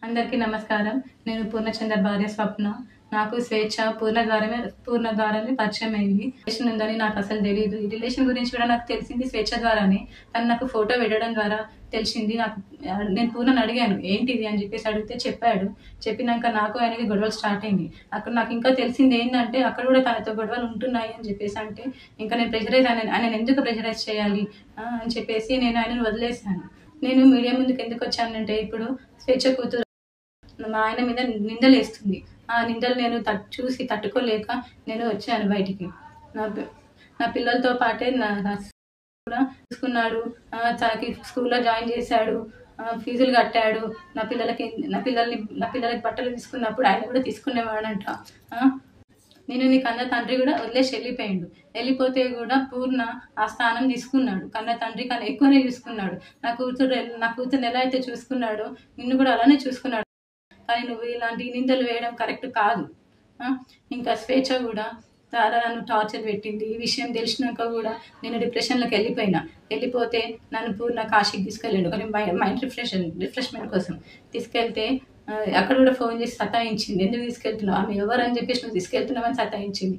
అందరికీ నమస్కారం. నేను పూర్ణచందర్ భార్య స్వప్న. నాకు స్వేచ్ఛ పూర్ణ ద్వారానే పరిచయమైంది. రిలేషన్ ఉందని నాకసలు తెలీదు. ఈ రిలేషన్ గురించి కూడా నాకు తెలిసింది స్వేచ్ఛ ద్వారానే. తను నాకు ఫోటో పెట్టడం ద్వారా తెలిసింది. నేను పూర్ణని అడిగాను, ఏంటిది అని చెప్పేసి అడిగితే చెప్పాడు. చెప్పినాక నాకు ఆయనకి గొడవలు స్టార్ట్ అయింది. అక్కడ నాకు ఇంకా తెలిసింది ఏంటంటే అక్కడ కూడా తనతో గొడవలు ఉంటున్నాయి అని చెప్పేసి అంటే, ఇంకా నేను ఆయనను ఎందుకు ప్రెషరైజ్ చేయాలి అని చెప్పేసి నేను ఆయనను వదిలేశాను. నేను మీడియా ముందుకు ఎందుకు వచ్చానంటే, ఇప్పుడు స్వేచ్ఛ కూతురు మా ఆయన మీద నిందలేస్తుంది. ఆ నిందలు నేను చూసి తట్టుకోలేక నేను వచ్చాను బయటికి. నా నా పిల్లలతో పాటే నా కూడా చూసుకున్నాడు. తనకి స్కూల్లో జాయిన్ చేశాడు. ఫీజులు కట్టాడు. నా పిల్లలకి బట్టలు తీసుకున్నప్పుడు ఆయన కూడా తీసుకునేవాడంట. నేను నీ కన్న తండ్రి కూడా వదిలేసి వెళ్ళిపోయిండు. వెళ్ళిపోతే కూడా పూర్ణ ఆ స్థానం తీసుకున్నాడు. కన్న తండ్రి కన్నా ఎక్కువనే చూసుకున్నాడు. నా కూతురు ఎలా అయితే చూసుకున్నాడో నిన్ను కూడా అలానే చూసుకున్నాడు. కానీ నువ్వు ఇలాంటి నిందలు వేయడం కరెక్ట్ కాదు. ఇంకా స్వేచ్ఛ కూడా చాలా నన్ను టార్చర్ పెట్టింది. ఈ విషయం తెలిసినాక కూడా నేను డిప్రెషన్లోకి వెళ్ళిపోతే నన్ను పూర్ణ కాశీకి తీసుకెళ్ళాడు. కానీ మైండ్ రిఫ్రెష్మెంట్ కోసం తీసుకెళ్తే అక్కడ కూడా ఫోన్ చేసి సతాయించింది. ఎందుకు తీసుకెళ్తున్నావు, ఆమె ఎవరు అని చెప్పేసి నువ్వు తీసుకెళ్తున్నావు అని సతాయించింది.